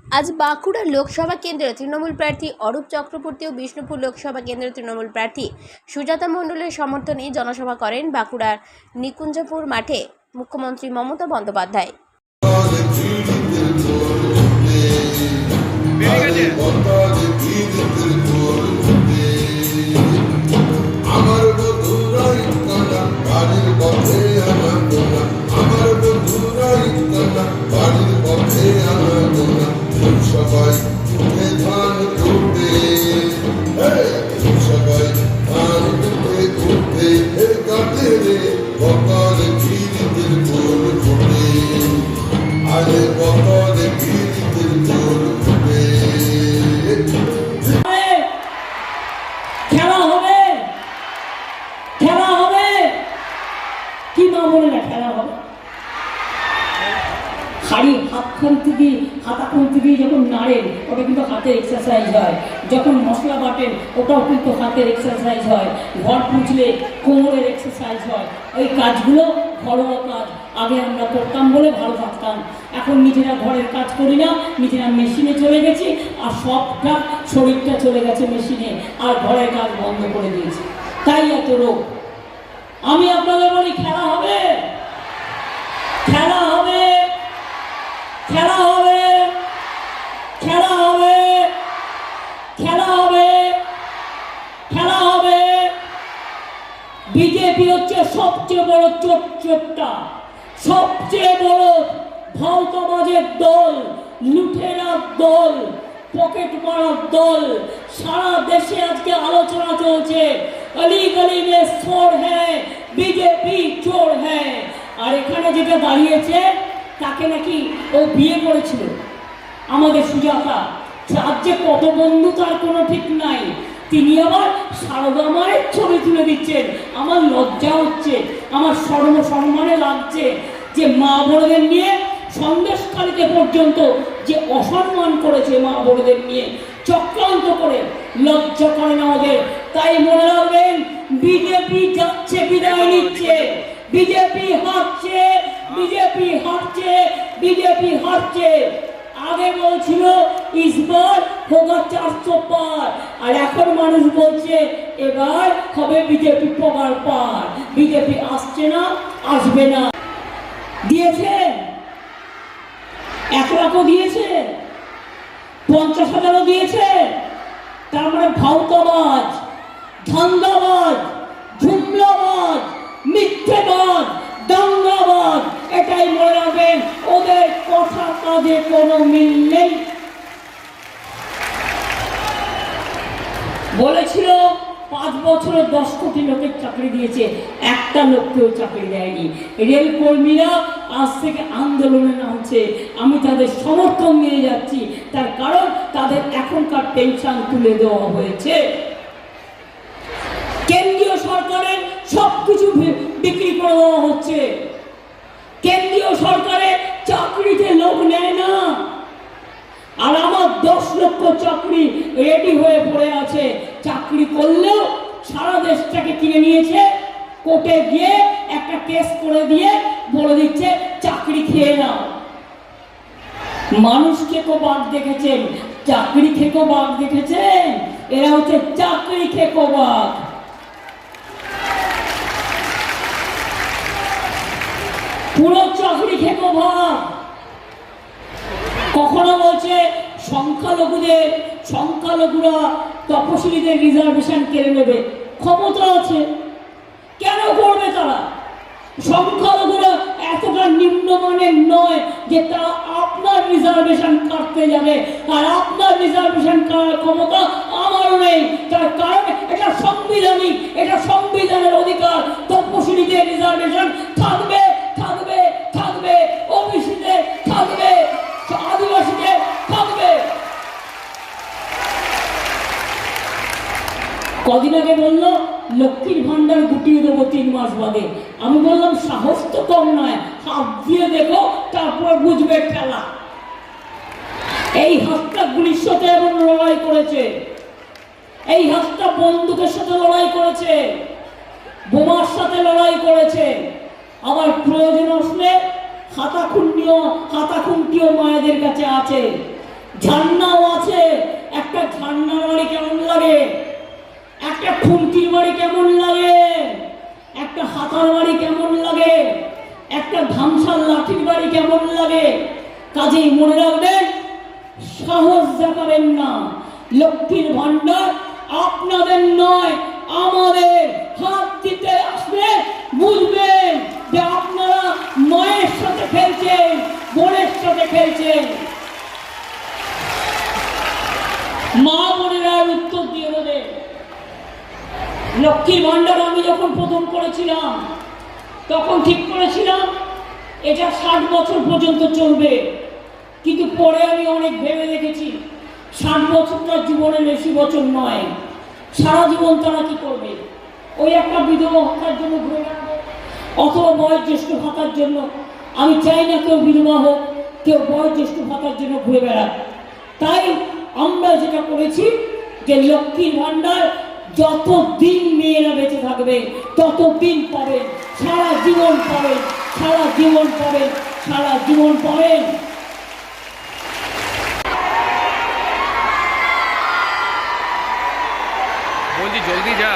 আজ বাঁকুড়া লোকসভা কেন্দ্রের তৃণমূল প্রার্থী অরূপ চক্রবর্তী ও বিষ্ণুপুর লোকসভা কেন্দ্রের তৃণমূল প্রার্থী সুজাতা মণ্ডলের সমর্থনে জনসভা করেন বাঁকুড়ার নিকুঞ্জপুর মাঠে মুখ্যমন্ত্রী মমতা বন্দ্যোপাধ্যায়। সবাই উঠে ধান করতে, সবাই ধান করতে করতে কাটে রে বকর গিরিদের গোল ফুটে, আরে বকর গিরিদের গোল ফুটে। খেলা হবে, খেলা হবে, কি মা বলে না খেলা হবে। হাড়ি হাতখান্তি দিয়ে হাতাখান্তি দিয়ে যখন নাড়েন ওটা কিন্তু হাতের এক্সারসাইজ হয়, যখন মশলা বাটেন ওটাও কিন্তু হাতের এক্সারসাইজ হয়, ঘর পুছলে কোমরের এক্সারসাইজ হয়। ওই কাজগুলো ঘরোয়া কাজ আগে আমরা করতাম বলে ভালো থাকতাম। এখন নিজেরা ঘরের কাজ করি না, নিজেরা মেশিনে চলে গেছি, আর সবটা শরীরটা চলে গেছে মেশিনে, আর ঘরের কাজ বন্ধ করে দিয়েছি, তাই এত রোগ। আমি আপনাদের বলি খেলা হবে, খেলা হবে, খেলা হবে, খেলা হবে, খেলা হবে, খেলা হবে। বিজেপি হচ্ছে সবচেয়ে বড় চোরটা, সবচেয়ে বড় ভাওতাবাজের দল, লুঠেরার দল, পকেট মারার দল। সারা দেশে আজকে আলোচনা চলছে, গলি গলি মে চোর হ্যায়, বিজেপি চোর হ্যায়। আর এখানে যেটা দাঁড়িয়েছে তাকে নাকি ও বিয়ে করেছিল, আমাদের সুজাতা। আজ যে কত বন্ধু তার কোনো ঠিক নাই। তিনি আবার সারদা মায়ের ছবি তুলে দিচ্ছেন। আমার লজ্জা হচ্ছে, আমার সম্মানে লাগছে যে মা বোনদের নিয়ে সন্দেশকারীতে পর্যন্ত যে অসম্মান করেছে, মা বোনদের নিয়ে চক্রান্ত করে, লজ্জা করে না ওদের। তাই মনে রাখবেন, বিজেপি যাচ্ছে, বিদায় নিচ্ছে, বিজেপি হারছে, বিজেপি হারছে, বিজেপি হারছে। আগে বলছিল ইসবার হোগা 400 পার, আর এখন মানুষ বলছে এবার হবে বিজেপি পগার পার। বিজেপি আসছে না, আসবে না। দিয়েছে 1 লাখও দিয়েছে, 50,000ও দিয়েছে। তার মানে ভাওতাবাজ, ধান্দাবাজ, ঝুমলাবাজ, মিথ্যেবাজ, দাঙ্গাবাজ। এটাই মনে রাখবেন, ওদের কথা কাজে কোনো মিল নেই। বলেছিল 5 বছরে 10 কোটি লোকের চাকরি দিয়েছে, একটা লোককেও চাকরি দেয়নি। রেল কর্মীরা আজ থেকে আন্দোলনে নামছে, আমি তাদের সমর্থন নিয়ে যাচ্ছি। তার কারণ তাদের এখনকার পেনশন তুলে দেওয়া হয়েছে। কেন্দ্রীয় সরকারের সবকিছু বিক্রি করে দেওয়া হচ্ছে। কেন্দ্রীয় সরকারে চাকরিতে লোক নেয় না, আর আমার 10 লক্ষ চাকরি রেডি হয়ে পড়ে আছে। চাকরি করলেও সারা দেশটাকে কিনে নিয়েছে, কোর্টে গিয়ে একটা কেস করে দিয়ে বলে দিচ্ছে চাকরি খেয়ে নাও। মানুষ খেকো বাঘ দেখেছেন, চাকরি খেকো বাঘ দেখেছেন? এরা হচ্ছে চাকরি খেকো বাঘ। পুরো চাকরি খেকো ভাব। কখনো বলছে সংখ্যালঘুরা তপশিলীদের রিজার্ভেশন কেড়ে নেবে। ক্ষমতা আছে, কেন করবে তারা? সংখ্যালঘুরা এতটা নিম্নমানের নয় যে তারা আপনার রিজার্ভেশন কাটতে যাবে, আর আপনার রিজার্ভেশন কাটার ক্ষমতা আমারও নেই। তার কারণ এটা সাংবিধানিক, এটা সংবিধানের অধিকার। তপশিলীদের রিজার্ভেশন থাকবে, থাকবে, থাকবে, ওবিসিদের থাকবে, আদিবাসীদের থাকবে। কদিন আগে বললো লক্ষ্মীর ভান্ডার গুটিয়ে দেবো 3 মাস বাদে। আমি বললাম সাহস তো কম নয়, হাত দিয়ে দেখো, তারপর বুঝবে খেলা। এই হাতটা গুলির সাথে এমন লড়াই করেছে, এই হাতটা বন্দুকের সাথে লড়াই করেছে, বোমার সাথে লড়াই করেছে। আবার প্রয়োজন আসলে হাতাখুন্তিও মায়েদের কাছে আছে। ঝর্ণাও আছে। একটা ঝর্ণার বাড়ি কেমন লাগে, একটা খুন্তির বাড়ি কেমন লাগে, একটা হাতার বাড়ি কেমন লাগে, একটা ধামসার লাঠির বাড়ি কেমন লাগে। কাজেই মনে রাখবেন, সাহস দেখাবেন না। লক্ষ্মীর ভান্ডার আপনাদের নয়, আমাদের। হাত দিতে আসবে, বুঝবেন যে আপনারা মায়ের সাথে খেলছেন, বোনের সাথে খেলছেন। মা বোনেরা উত্তর দিয়ে দেবে। লক্ষ্মীর ভান্ডার আমি যখন প্রথম করেছিলাম তখন ঠিক করেছিলাম এটা 60 বছর পর্যন্ত চলবে, কিন্তু পরে আমি অনেক ভেবে দেখেছি 60 বছরটা জীবনের বেশি বছর নয়। সারা জীবন তারা কি করবে? ওই একটা বিধবা ভাতার জন্য ঘুরে বেড়াবে, অথবা বয়োজ্যেষ্ঠ ভাতার জন্য। আমি চাই না কেউ বিধবা হোক, কেউ বয়োজ্যেষ্ঠ ভাতার জন্য ঘুরে বেড়াক। তাই আমরা যেটা করেছি যে লক্ষ্মীর ভান্ডার যতদিন মেয়েরা বেঁচে থাকবে ততদিন পাবেন, সারা জীবন পাবেন, সারা জীবন পাবেন, সারা জীবন পাবেন। বলছি জলদি যা।